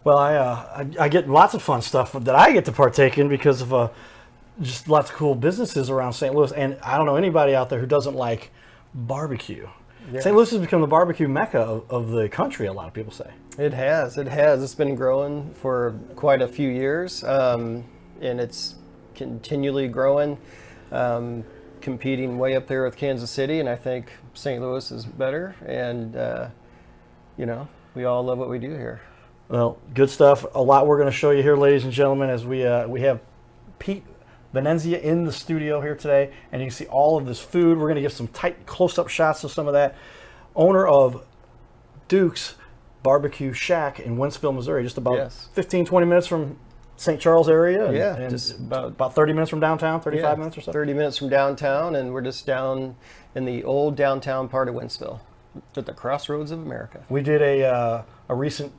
Well, I get lots of fun stuff that I get to partake in because of just lots of cool businesses around St. Louis. And I don't know anybody out there who doesn't like barbecue. Yeah. St. Louis has become the barbecue mecca of the country, a lot of people say. It has. It's been growing for quite a few years, and it's continually growing, competing way up there with Kansas City, and I think St. Louis is better, and, we all love what we do here. Well, good stuff. A lot we're going to show you here, ladies and gentlemen, as we have Pete Venezia in the studio here today, and you can see all of this food. We're going to give some tight close-up shots of some of that. Owner of Duke's Barbecue Shack in Wentzville, Missouri, just about 15, 20 minutes from St. Charles area. And just about 30 minutes from downtown, 35 minutes or so. 30 minutes from downtown, and we're just down in the old downtown part of Wentzville, at the crossroads of America. We did a recent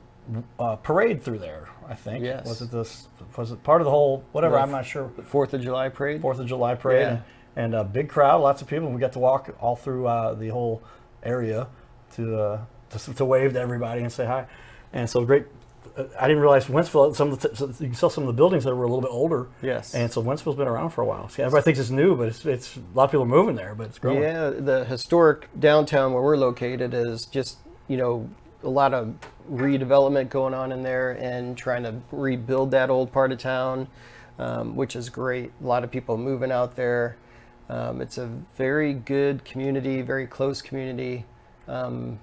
parade through there, I think. Yes. Was it part of the whole, whatever, I'm not sure. The 4th of July parade? 4th of July parade. Yeah. And a big crowd, lots of people. We got to walk all through the whole area to wave to everybody and say hi. And so great. I didn't realize Wentzville, you can saw some of the buildings that were a little bit older. Yes. And so Wentzville's been around for a while. See, everybody thinks it's new, but it's a lot of people are moving there, but it's growing. Yeah, the historic downtown where we're located is just, a lot of redevelopment going on in there and trying to rebuild that old part of town, which is great. A lot of people moving out there. It's a very good community, very close community. And,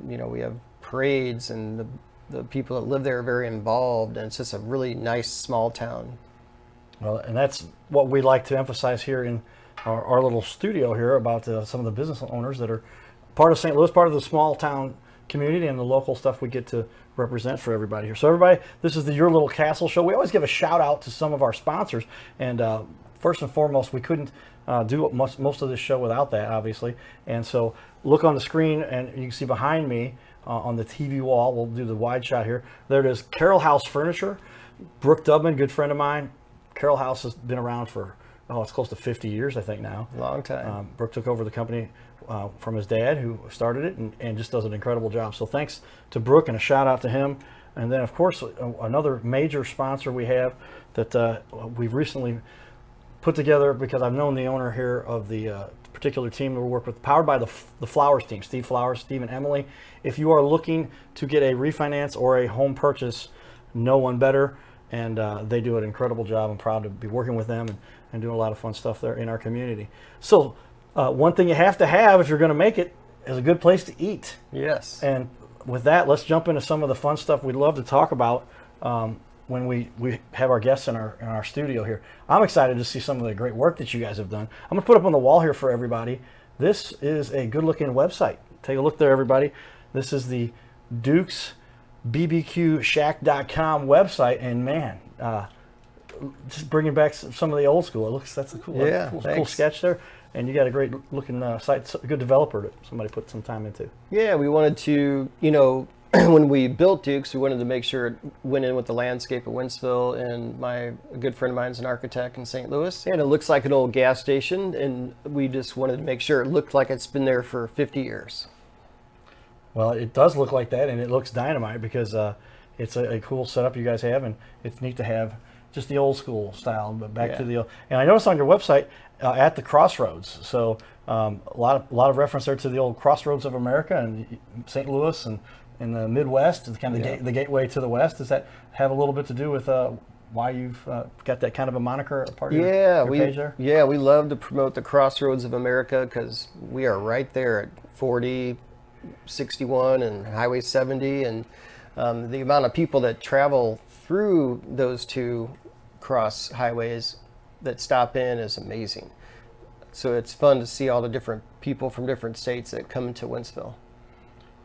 we have parades, and the people that live there are very involved, and it's just a really nice small town. Well, and that's what we like to emphasize here in our little studio here about some of the business owners that are part of St. Louis, part of the small town community, and the local stuff we get to represent for everybody here. So everybody, this is the Your Little Castle Show. We always give a shout out to some of our sponsors, and first and foremost, we couldn't do most of this show without that, obviously. And so look on the screen, and you can see behind me on the TV wall, we'll do the wide shot here. There it is, Carroll House Furniture. Brooke Dubman, good friend of mine. Carroll House has been around for, it's close to 50 years, I think now. Long time. Brooke took over the company from his dad, who started it, and just does an incredible job. So thanks to Brooke, and a shout out to him. And then, of course, another major sponsor we have that we've recently put together, because I've known the owner here of the particular team that we work with, powered by the Flowers team, Steve Flowers, Steve and Emily. If you are looking to get a refinance or a home purchase, no one better. And they do an incredible job. I'm proud to be working with them and doing a lot of fun stuff there in our community. So one thing you have to have if you're going to make it is a good place to eat. Yes. And with that, let's jump into some of the fun stuff we'd love to talk about when we have our guests in our studio here. I'm excited to see some of the great work that you guys have done. I'm going to put up on the wall here for everybody. This is a good-looking website. Take a look there, everybody. This is the Duke's BBQShack.com website, and man, just bringing back some of the old school. That's a cool sketch there, and you got a great looking site. A good developer that somebody put some time into. Yeah, we wanted to, when we built Duke's, we wanted to make sure it went in with the landscape of Wentzville, and a good friend of mine is an architect in St. Louis, and it looks like an old gas station, and we just wanted to make sure it looked like it's been there for 50 years. Well, it does look like that, and it looks dynamite, because it's a cool setup you guys have, and it's neat to have just the old school style, but back to the old. And I noticed on your website at the crossroads, so a lot of reference there to the old crossroads of America and St. Louis and in the Midwest, it's kind of the gateway to the West. Does that have a little bit to do with why you've got that kind of a moniker part of your page there? Yeah, we love to promote the crossroads of America, because we are right there at 40, 61 and Highway 70, and the amount of people that travel through those two cross highways that stop in is amazing. So it's fun to see all the different people from different states that come to Wentzville.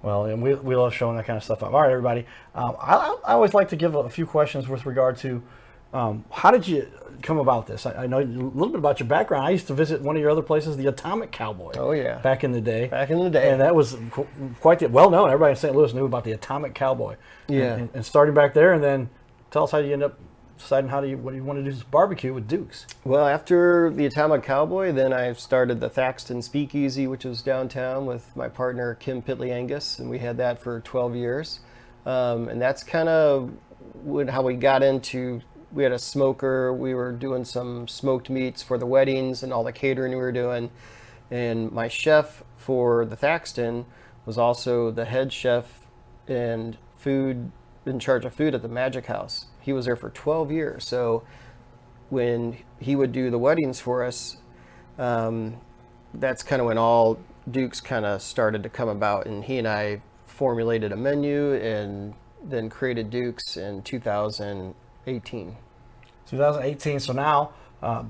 Well, and we love showing that kind of stuff up. All right, everybody. I always like to give a few questions with regard to how did you come about this? I know a little bit about your background. I used to visit one of your other places, the Atomic Cowboy. Oh, yeah. Back in the day. And that was quite well known. Everybody in St. Louis knew about the Atomic Cowboy. Yeah. And starting back there, and then tell us how you end up deciding what you want to do this barbecue with Duke's. Well, after the Atomic Cowboy, then I started the Thaxton Speakeasy, which was downtown, with my partner Kim Pitley Angus, and we had that for 12 years. And that's kind of how we got into. We had a smoker. We were doing some smoked meats for the weddings and all the catering we were doing. And my chef for the Thaxton was also the head chef and food in charge of food at the Magic House. He was there for 12 years. So when he would do the weddings for us, that's kind of when all Duke's kind of started to come about. And he and I formulated a menu and then created Duke's in 2018. 2018. So now,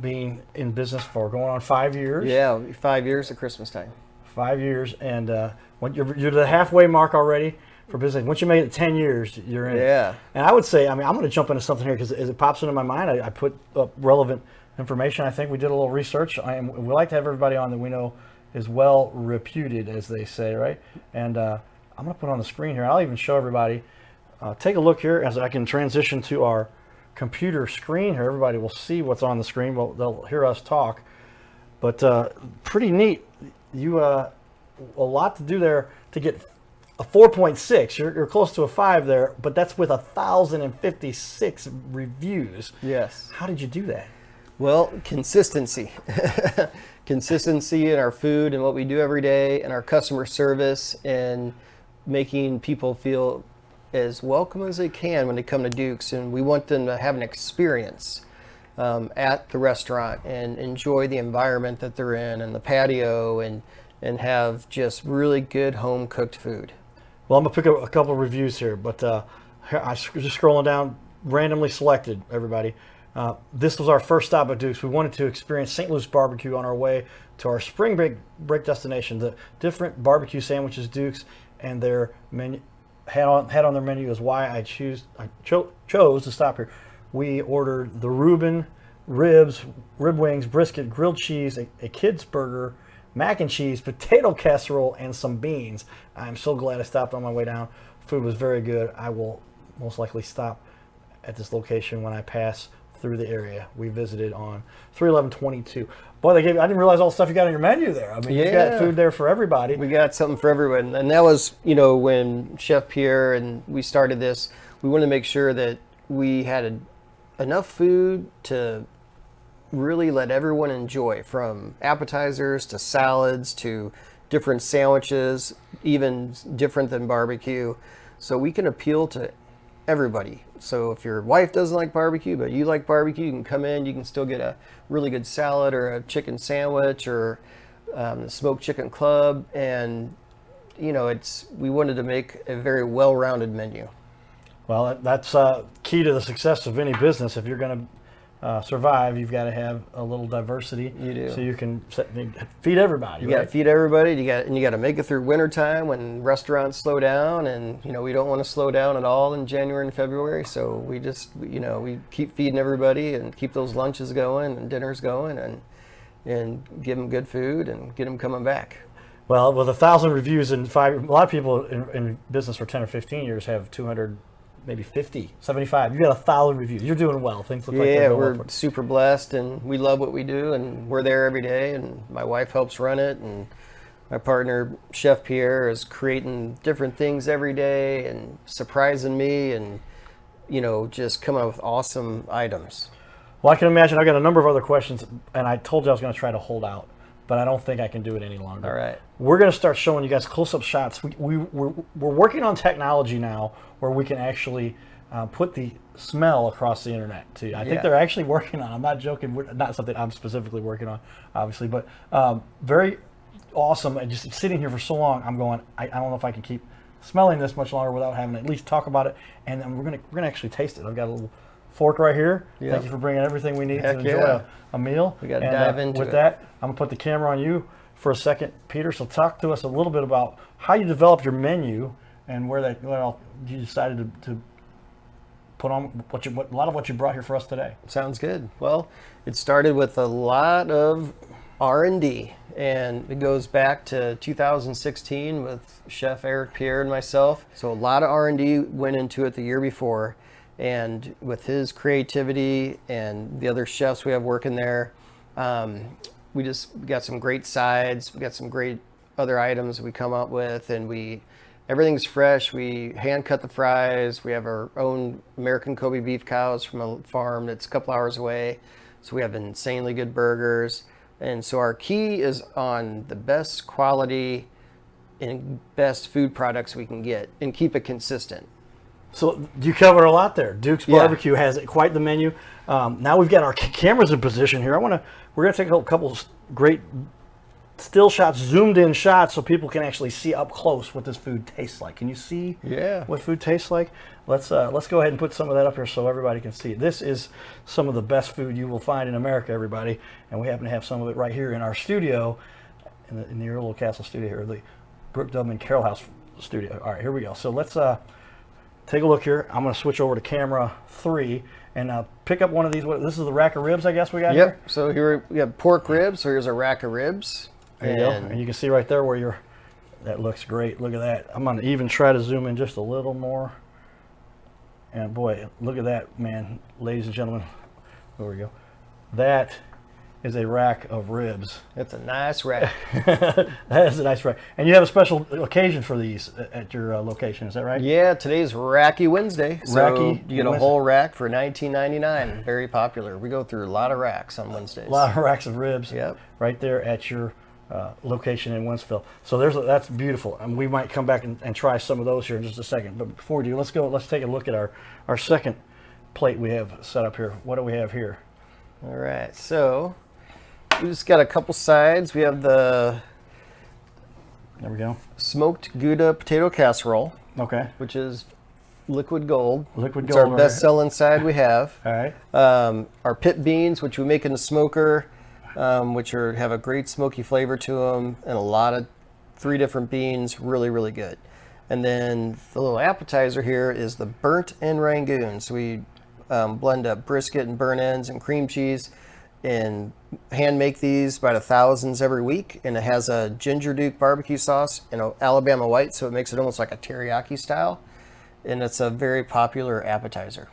being in business for going on 5 years. Yeah, 5 years at Christmas time. 5 years, and when you're the halfway mark already for business. Once you make it 10 years, you're in. Yeah. And I would say, I mean, I'm going to jump into something here because as it pops into my mind, I put up relevant information. I think we did a little research. We like to have everybody on that we know is well reputed, as they say, right? And I'm going to put on the screen here. I'll even show everybody. Take a look here as I can transition to our computer screen here. Everybody will see what's on the screen. Well, they'll hear us talk. But pretty neat. You a lot to do there to get a 4.6. You're close to a 5 there, but that's with 1,056 reviews. Yes. How did you do that? Well, consistency. Consistency in our food and what we do every day, and our customer service, and making people feel as welcome as they can when they come to Duke's. And we want them to have an experience at the restaurant and enjoy the environment that they're in and the patio, and have just really good home cooked food. Well, I'm going to pick up a couple of reviews here, but here, I just scrolling down, randomly selected, everybody. This was our first stop at Duke's. We wanted to experience St. Louis barbecue on our way to our spring break destination. The different barbecue sandwiches Duke's and their menu had on their menu is why I chose to stop here. We ordered the Reuben, ribs, rib wings, brisket, grilled cheese, a kid's burger, mac and cheese, potato casserole, and some beans. I'm so glad I stopped on my way down. Food was very good. I will most likely stop at this location when I pass through the area we visited on 3/11/22. Boy, I didn't realize all the stuff you got on your menu there. I mean, you got food there for everybody. We got something for everyone. And that was, when Chef Pierre and we started this, we wanted to make sure that we had enough food to really let everyone enjoy, from appetizers to salads to different sandwiches, even different than barbecue. So we can appeal to everybody. So if your wife doesn't like barbecue, but you like barbecue, you can come in, you can still get a really good salad or a chicken sandwich or the smoked chicken club. And, we wanted to make a very well-rounded menu. Well, that's key to the success of any business. If you're going to survive, you've got to have a little diversity. You do. So you can feed everybody. You got to feed everybody. You got to make it through wintertime when restaurants slow down, and we don't want to slow down at all in January and February. So we just we keep feeding everybody and keep those lunches going and dinners going, and give them good food and get them coming back. Well, with 1,000 reviews in 5, a lot of people in business for 10 or 15 years have 200. Maybe 50, 75. You got 1,000 reviews. You're doing well. Things look like they're going well. We're super blessed, and we love what we do, and we're there every day. And my wife helps run it, and my partner Chef Pierre is creating different things every day and surprising me, and just coming up with awesome items. Well, I can imagine. I got a number of other questions, and I told you I was going to try to hold out, but I don't think I can do it any longer. All right. We're going to start showing you guys close-up shots. We're working on technology now where we can actually put the smell across the internet too. I think they're actually working on it. I'm not joking. Not something I'm specifically working on, obviously, but very awesome. And just sitting here for so long, I'm going, I don't know if I can keep smelling this much longer without having to at least talk about it. And then we're gonna actually taste it. I've got a little fork right here. Yep. Thank you for bringing everything we need to enjoy a meal. We got to dive into it. With that, I'm gonna put the camera on you for a second, Peter. So talk to us a little bit about how you developed your menu and where you decided to put on a lot of what you brought here for us today. Sounds good. Well, it started with a lot of R&D, and it goes back to 2016 with Chef Eric Pierre and myself. So a lot of R&D went into it the year before, and with his creativity and the other chefs we have working there, we got some great sides. We got some great other items we come up with, and we everything's fresh. We hand cut the fries. We have our own American Kobe beef cows from a farm that's a couple hours away. So we have insanely good burgers. And so our key is on the best quality and best food products we can get and keep it consistent. So you cover a lot there. Duke's Yeah. Barbecue has quite the menu. Now we've got our cameras in position here. We're gonna take a couple great still shots, zoomed in shots, so people can actually see up close what this food tastes like. Can you see what food tastes like? Let's go ahead and put some of that up here so everybody can see it. This is some of the best food you will find in America, everybody, and we happen to have some of it right here in our studio, in the Earl Castle studio here, the Brooke Dubman Carroll House studio. All right, here we go. So let's take a look here. I'm going to switch over to camera 3 and pick up one of these. This is the rack of ribs, I guess we got here. Yep. So here we have pork ribs. So here's a rack of ribs. There you go. And you can see right there where that looks great. Look at that. I'm going to even try to zoom in just a little more. And boy, look at that, man. Ladies and gentlemen, there we go. That is a rack of ribs. That's a nice rack. That is a nice rack. And you have a special occasion for these at your location, is that right? Yeah, today's Racky Wednesday. So Racky you get a Wednesday. whole rack for $19.99. Very popular. We go through a lot of racks on Wednesdays. A lot of racks of ribs. Yep. Right there at your location in Wentzville. So that's beautiful. And we might come back and try some of those here in just a second. But before we do, let's take a look at our second plate we have set up here. What do we have here? All right. So we just got a couple sides. We have the There we go. smoked Gouda potato casserole, Okay. which is liquid gold. Liquid It's gold our right best selling side we have. All right. Our pit beans, which we make in the smoker, which have a great smoky flavor to them, and a lot of 3 different beans, really, really good. And then the little appetizer here is the burnt end rangoon. So we blend up brisket and burnt ends and cream cheese and hand make these by the thousands every week. And it has a ginger Duke barbecue sauce and an Alabama white, so it makes it almost like a teriyaki style. And it's a very popular appetizer.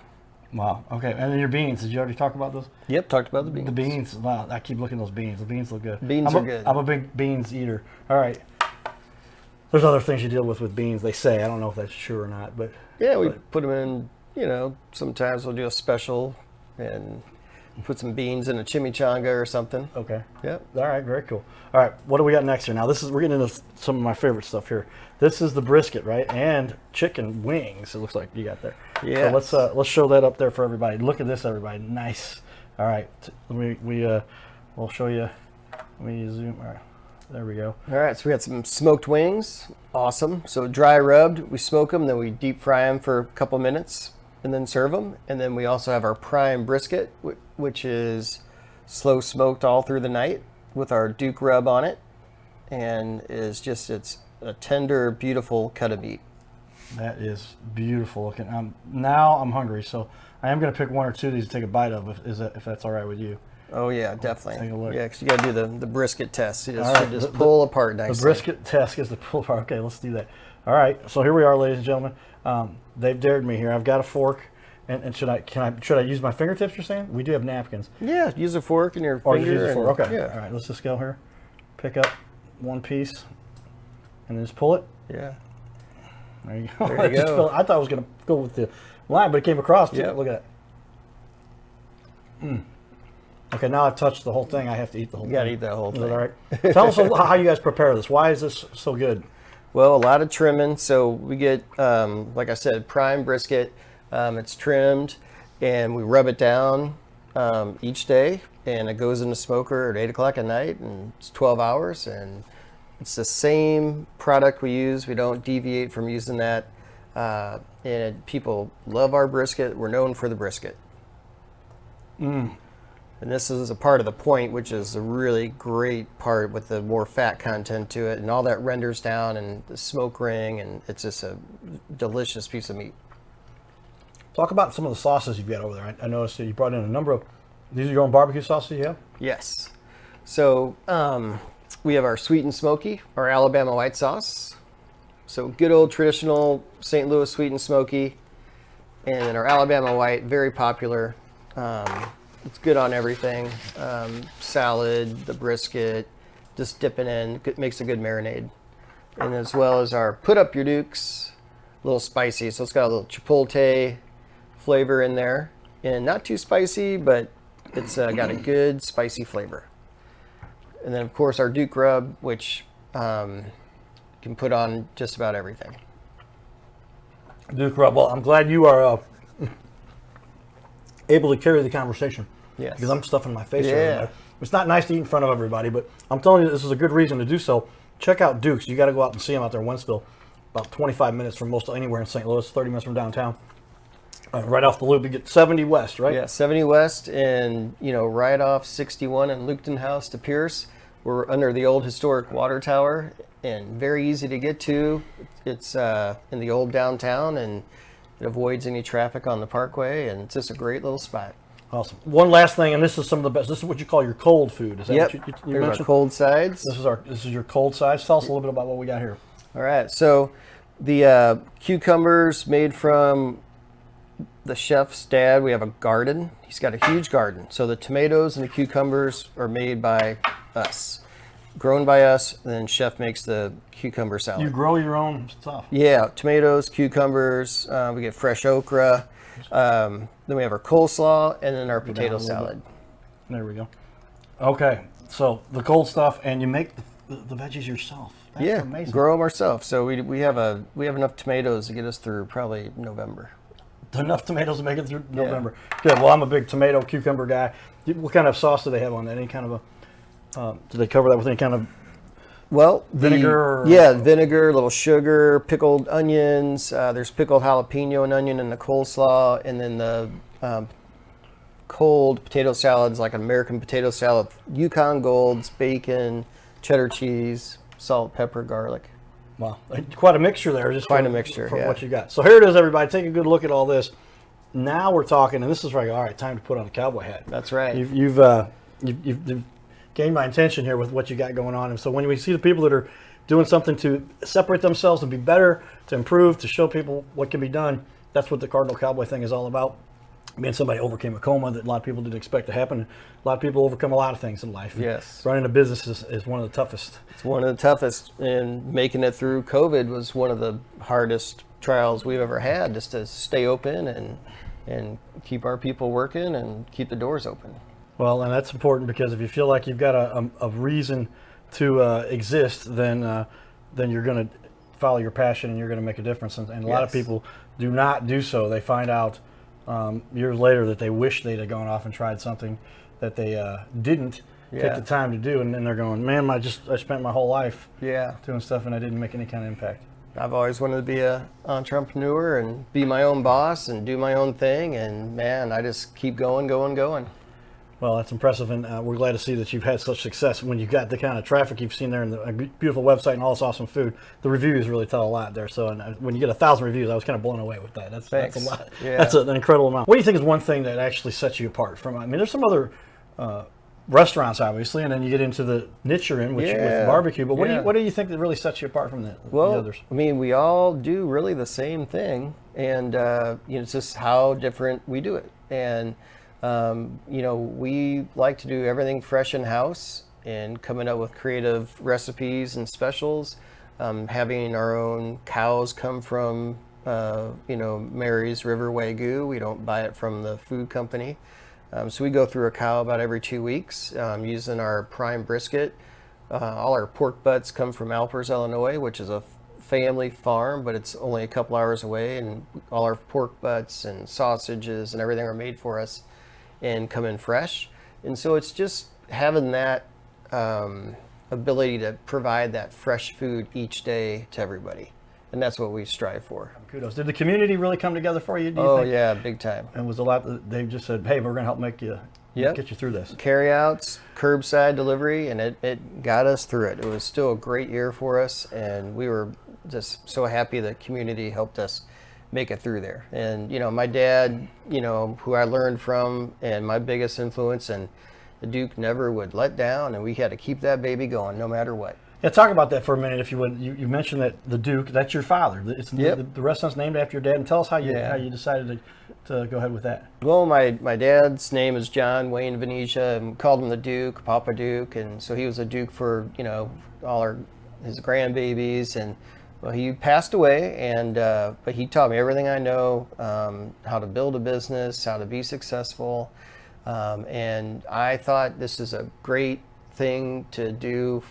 Wow. Okay. And then your beans. Did you already talk about those? Yep, talked about the beans. The beans. Wow. I keep looking at those beans. The beans look good. Beans are good. I'm a big beans eater. All right. There's other things you deal with beans. They say. I don't know if that's true or not, but Yeah, we put them in, sometimes we'll do a special and put some beans in a chimichanga or something. okay. Yep. All right. Very cool. All right. What do we got next here? Now we're getting into some of my favorite stuff here. This is the brisket, right? And chicken wings. It looks like you got there. Yeah. So let's show that up there for everybody. Look at this, everybody. Nice. All right. We'll show you. Let me zoom. All right. There we go. All right, so we got some smoked wings. Awesome. So dry rubbed, we smoke them, then we deep fry them for a couple minutes and then serve them. And then we also have our prime brisket, which is slow smoked all through the night with our Duke rub on it. And it's a tender, beautiful cut of meat. That is beautiful looking. Now I'm hungry, so I am going to pick 1 or 2 of these to take a bite of, if that's all right with you. Oh yeah, definitely. Take a look. Yeah, because you got to do the brisket test. You All right, just pull apart nicely. The brisket test is the pull apart. Okay, let's do that. All right, so here we are, ladies and gentlemen. They've dared me here. I've got a fork, and should I use my fingertips? You're saying we do have napkins. Yeah, use a fork and your Or finger. use a fork. Okay. Yeah. All right, let's just go here. Pick up 1 piece, and then just pull it. Yeah. There you go. There you go. I thought I was going to go with the line, but it came across too. Yeah. Look at that. Okay, now I've touched the whole thing. I have to eat the whole You thing. got to eat that whole Is thing. that all right? Tell us how you guys prepare this. Why is this so good? Well, a lot of trimming. So we get, like I said, prime brisket. It's trimmed, and we rub it down each day, and it goes in the smoker at 8 o'clock at night, and it's 12 hours, and it's the same product we use. We don't deviate from using that, and people love our brisket. We're known for the brisket. And this is a part of the point, which is a really great part with the more fat content to it, and all that renders down, and the smoke ring, and it's just a delicious piece of meat. Talk about some of the sauces you've got over there. I noticed that you brought in a number of. These are your own barbecue sauces you have? Yes. So we have our sweet and smoky, our Alabama white sauce. So good old traditional St. Louis sweet and smoky, and then our Alabama white, very popular. It's good on everything. Salad, the brisket, just dipping in, makes a good marinade. and as well as our Put Up Your Dukes, a little spicy. So it's got a little chipotle flavor in there, and not too spicy, but it's got a good spicy flavor. And then of course our Duke Rub, which can put on just about everything. Duke Rub. Well, I'm glad you are able to carry the conversation. Yes. Because I'm stuffing my face Yeah. right now. It's not nice to eat in front of everybody, but I'm telling you, this is a good reason to do so. Check out Duke's. You got to go out and see them out there in Wentzville. About 25 minutes from most anywhere in St. Louis, 30 minutes from downtown. Right off the loop, you get 70 West, right? Yeah, 70 West, and right off 61 and Lukton House to Pierce. We're under the old historic water tower, and very easy to get to. It's in the old downtown, and it avoids any traffic on the Parkway, and it's just a great little spot. Awesome. One last thing, and this is some of the best. This is what you call your cold food. Is that Yep, what you there's our mentioned? cold sides. This is your cold sides. Tell us a little bit about what we got here. All right, so the cucumbers made from the chef's dad. We have a garden. He's got a huge garden. So the tomatoes and the cucumbers are made by us, grown by us, and then chef makes the cucumber salad. You grow your own stuff. Yeah, tomatoes, cucumbers. We get fresh okra. Then we have our coleslaw, and then our down a potato little salad. There we go. Okay, so the cold stuff, and you make the veggies yourself. That's amazing. Grow them ourselves. So we have enough tomatoes to get us through probably November. Enough tomatoes to make it through November. Good. Well, I'm a big tomato cucumber guy. What kind of sauce do they have on that? Any kind of a? Do they cover that with any kind of? Well, Vinegar or- vinegar, a little sugar, pickled onions. There's pickled jalapeno and onion in the coleslaw, and then the cold potato salads, like an American potato salad, Yukon Golds, bacon, cheddar cheese, salt, pepper, garlic. Wow, quite a mixture there. Just Quite for, a mixture, for yeah. what you got. So here it is, everybody. Take a good look at all this. Now we're talking, and this is right. All right, time to put on the cowboy hat. That's right. You've gained my attention here with what you got going on. And so when we see the people that are doing something to separate themselves and be better, to improve, to show people what can be done, that's what the Cardinal Cowboy thing is all about. Being somebody overcame a coma that a lot of people didn't expect to happen. A lot of people overcome a lot of things in life. Yes. Running a business is one of the toughest. It's one of the toughest, and making it through COVID was one of the hardest trials we've ever had, just to stay open and keep our people working and keep the doors open. Well, and that's important because if you feel like you've got a reason to exist, then you're going to follow your passion and you're going to make a difference. And a lot of Yes. people do not do so. They find out years later that they wish they'd have gone off and tried something that they didn't take Yeah. the time to do, and then they're going, man, I spent my whole life Yeah. doing stuff and I didn't make any kind of impact. I've always wanted to be an entrepreneur and be my own boss and do my own thing, and man, I just keep going. Well, that's impressive, and we're glad to see that you've had such success when you've got the kind of traffic you've seen there and a beautiful website and all this awesome food. The reviews really tell a lot there. So when you get 1,000 reviews, I was kind of blown away with that. That's a lot. Yeah. That's an incredible amount. What do you think is one thing that actually sets you apart from? I mean, there's some other restaurants, obviously, and then you get into the niche you're in, with barbecue. But what do you think that really sets you apart from the others? I mean, we all do really the same thing, and it's just how different we do it. And we like to do everything fresh in house and coming up with creative recipes and specials. Having our own cows come from Mary's River Wagyu. We don't buy it from the food company. So we go through a cow about every 2 weeks using our prime brisket. All our pork butts come from Alpers, Illinois, which is a family farm, but it's only a couple hours away, and all our pork butts and sausages and everything are made for us and come in fresh. And so it's just having that ability to provide that fresh food each day to everybody. And that's what we strive for. Kudos. Did the community really come together for you, do you Oh, think? yeah, big time. And was a lot that they just said, hey, we're going to help get you through this. Carryouts, curbside delivery, and it got us through it. It was still a great year for us, and we were just so happy the community helped us make it through there. And, my dad, who I learned from, and my biggest influence, and the Duke never would let down, and we had to keep that baby going no matter what. Yeah, talk about that for a minute, if you would. You mentioned that the Duke, that's your father. Yep. The restaurant's named after your dad, and tell us how you decided to go ahead with that. Well, my dad's name is John Wayne Venezia, and called him the Duke, Papa Duke, and so he was a Duke for all his grandbabies, and well, he passed away, and but he taught me everything I know, how to build a business, how to be successful, and I thought this is a great thing to do,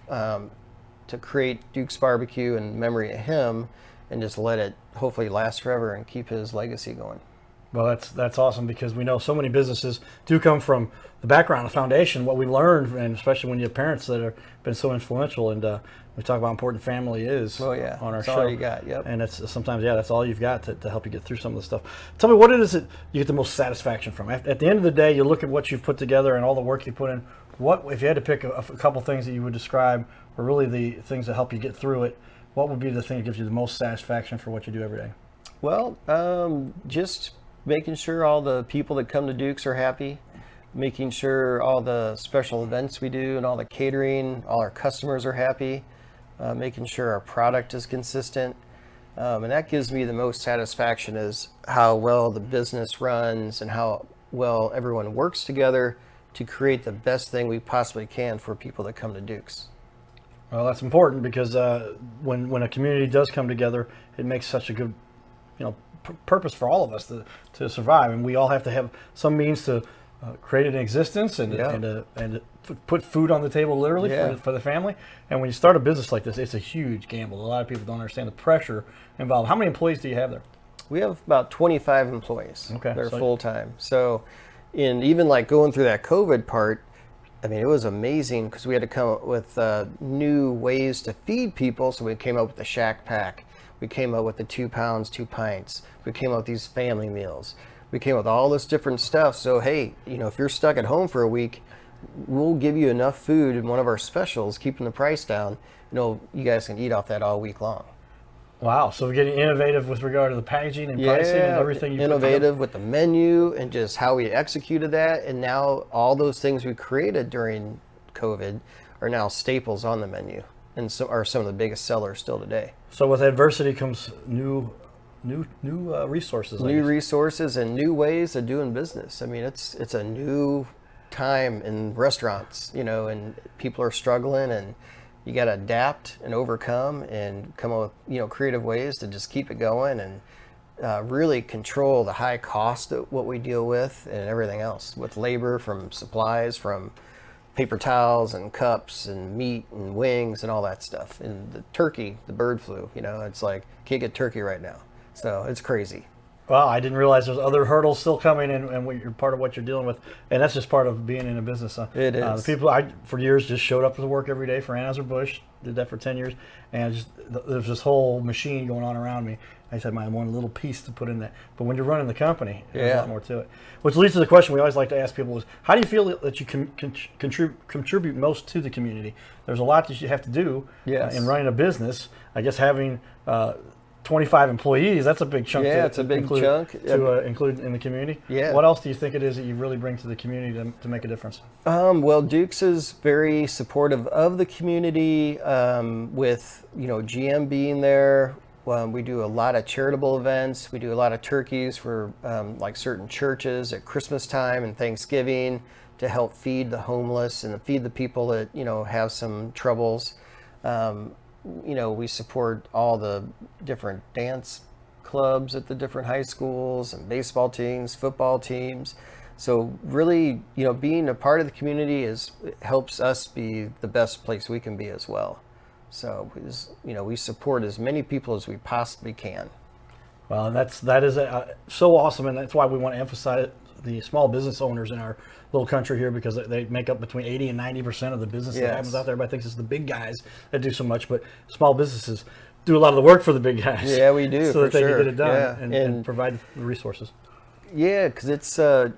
to create Duke's Barbecue in memory of him, and just let it hopefully last forever and keep his legacy going. Well, that's awesome, because we know so many businesses do come from the background, the foundation, what we learned, and especially when you have parents that have been so influential. And we talk about how important family is Oh yeah, on our that's show. all you got. Yep. And it's sometimes, that's all you've got to help you get through some of the stuff. Tell me, what is it you get the most satisfaction from? At the end of the day, you look at what you've put together and all the work you put in. What, if you had to pick a couple things that you would describe, or really the things that help you get through it, what would be the thing that gives you the most satisfaction for what you do every day? Well, just making sure all the people that come to Duke's are happy, making sure all the special events we do and all the catering, all our customers are happy, making sure our product is consistent. And that gives me the most satisfaction, is how well the business runs and how well everyone works together to create the best thing we possibly can for people that come to Duke's. Well, that's important, because when a community does come together, it makes such a good, purpose for all of us to survive, and we all have to have some means to create an existence and to put food on the table, literally, for the family. And when you start a business like this, it's a huge gamble. A lot of people don't understand the pressure involved. How many employees do you have there? We have about 25 employees. Okay, They're so full time. So, even like going through that COVID part, I mean, it was amazing, because we had to come up with new ways to feed people. So we came up with the Shack Pack. We came up with the 2 pounds, 2 pints. We came up with these family meals. We came up with all this different stuff. So, hey, if you're stuck at home for a week, we'll give you enough food in one of our specials, keeping the price down. You guys can eat off that all week long. Wow. So we're getting innovative with regard to the packaging and pricing and everything. Innovative with the menu and just how we executed that. And now all those things we created during COVID are now staples on the menu, and so are some of the biggest sellers still today. So with adversity comes new resources. New resources and new ways of doing business. I mean, it's a new time in restaurants, and people are struggling, and you got to adapt and overcome and come up with, creative ways to just keep it going, and really control the high cost of what we deal with and everything else, with labor, from supplies, from paper towels and cups and meat and wings and all that stuff. And the turkey, the bird flu, it's like, can't get turkey right now. So it's crazy. Wow, I didn't realize there's other hurdles still coming, and you're part of what you're dealing with, and that's just part of being in a business. It is. The people for years just showed up to work every day for Anheuser-Busch, did that for 10 years, and there's this whole machine going on around me. I just had my one little piece to put in that. But when you're running the company, there's a lot more to it. Which leads to the question we always like to ask people is, how do you feel that you can contribute most to the community? There's a lot that you have to do in running a business. I guess having 25 employees, that's a big chunk. It's a big chunk to include in the community. Yeah. What else do you think it is that you really bring to the community to make a difference? Well, Duke's is very supportive of the community, with GM being there. We do a lot of charitable events. We do a lot of turkeys for like certain churches at Christmas time and Thanksgiving, to help feed the homeless and feed the people that have some troubles. We support all the different dance clubs at the different high schools, and baseball teams, football teams. So really, being a part of the community helps us be the best place we can be as well. So, we support as many people as we possibly can. Well, that is so awesome, and that's why we want to emphasize the small business owners in our little country here, because they make up between 80 and 90% of the business that happens out there. Everybody thinks it's the big guys that do so much, but small businesses do a lot of the work for the big guys. Yeah, we do, so that they sure. can get it done and provide the resources. Yeah, because it's a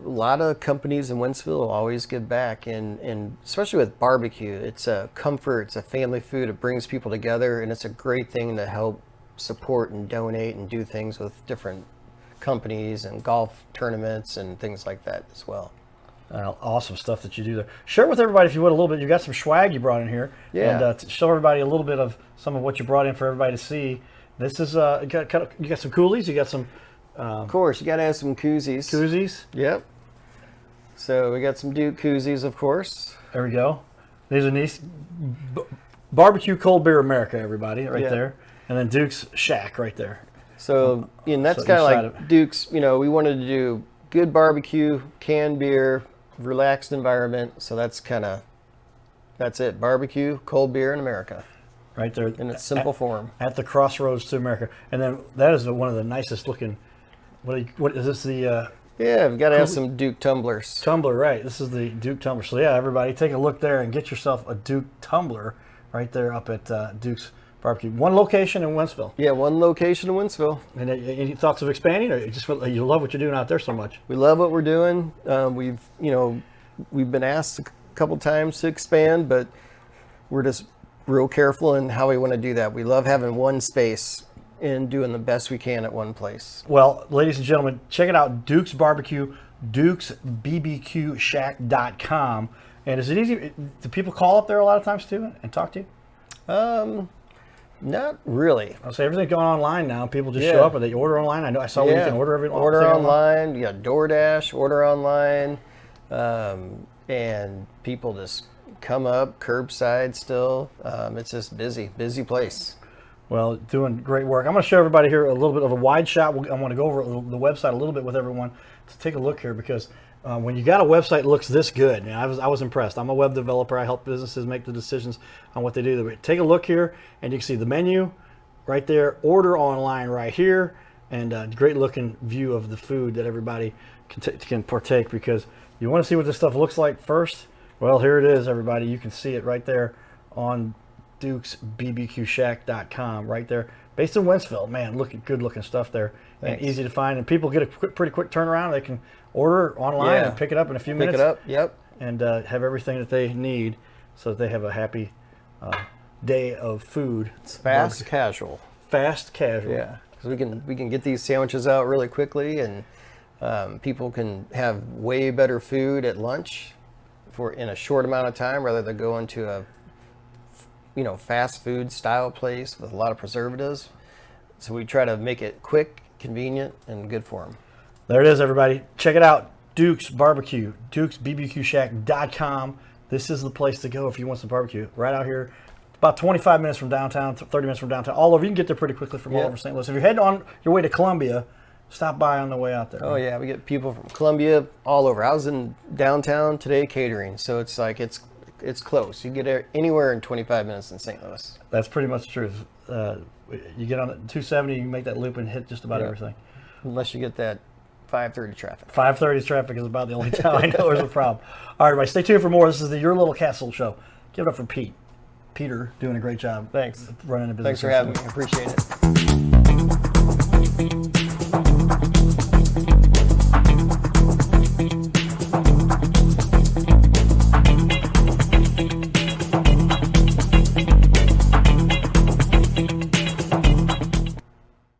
lot of companies in Wentzville will always give back, and especially with barbecue, it's a comfort, it's a family food, it brings people together, and it's a great thing to help support and donate and do things with different companies and golf tournaments and things like that as well. Awesome stuff that you do there. Share with everybody, if you would, a little bit. You got some swag you brought in here, and show everybody a little bit of some of what you brought in for everybody to see. This is you got some coolies. You got some. Of course, you got to have some koozies. Koozies. Yep. So we got some Duke koozies, of course. There we go. These are nice. Barbecue Cold Beer America, everybody, right Yeah. there. And then Duke's Shack right there. So, and that's So kind of each side like of- Duke's, we wanted to do good barbecue, canned beer, relaxed environment. So that's it. Barbecue, cold beer in America Right there. in its simple form. At the crossroads to America. And then that is one of the nicest looking, what is this, the Yeah, we've got to have some Duke tumblers. tumbler, right? This is the Duke tumbler. So yeah, everybody take a look there and get yourself a Duke tumbler right there up at Duke's Barbecue. One location in Wentzville. Yeah, one location in Wentzville. And any thoughts of expanding, or you love what you're doing out there so much? We love what we're doing. We've been asked a couple times to expand, but we're just real careful in how we want to do that. We love having one space and doing the best we can at one place. Well, ladies and gentlemen, check it out, Duke's Barbecue, dukesbbqshack.com. And is it easy? Do people call up there a lot of times too and talk to you? Not really. I'll say everything's going online now. People just Yeah. show up and they order online. I saw where you can order everything online. You got DoorDash, order online, and people just come up curbside still. It's just busy place. Well, doing great work. I'm going to show everybody here a little bit of a wide shot. I want to go over the website a little bit with everyone to take a look here, because when you got a website that looks this good, I was impressed. I'm a web developer. I help businesses make the decisions on what they do. But take a look here, and you can see the menu right there, order online right here, and a great looking view of the food that everybody can partake, because you want to see what this stuff looks like first. Well, here it is, everybody. You can see it right there on dukesbbqshack.com right there, based in Wentzville. Man, good looking stuff there. Thanks. And easy to find, and people get a pretty quick turnaround. They can order online Yeah. and pick it up in a few minutes. Pick it up. Yep. And have everything that they need, so that they have a happy day of food. It's fast casual. Fast casual. Yeah, because we can get these sandwiches out really quickly, and people can have way better food at lunch in a short amount of time, rather than go into a fast food style place with a lot of preservatives. So we try to make it quick, convenient, and good for them. There it is, everybody. Check it out. Duke's Barbecue, dukesbbqshack.com. This is the place to go if you want some barbecue. Right out here, about 25 minutes from downtown, 30 minutes from downtown. All over. You can get there pretty quickly from all over St. Louis. If you're heading on your way to Columbia, stop by on the way out there. Oh yeah, we get people from Columbia, all over. I was in downtown today catering, so it's like it's close. You get there anywhere in 25 minutes in St. Louis. That's pretty much the truth. You get on 270, you make that loop and hit just about everything. Unless you get that 5:30 traffic. 5:30 traffic is about the only time I know there's a problem. All right, everybody, stay tuned for more. This is the Your Little Casserole Show. Give it up for Peter doing a great job. Thanks. Running a business. Thanks for having me. I appreciate it.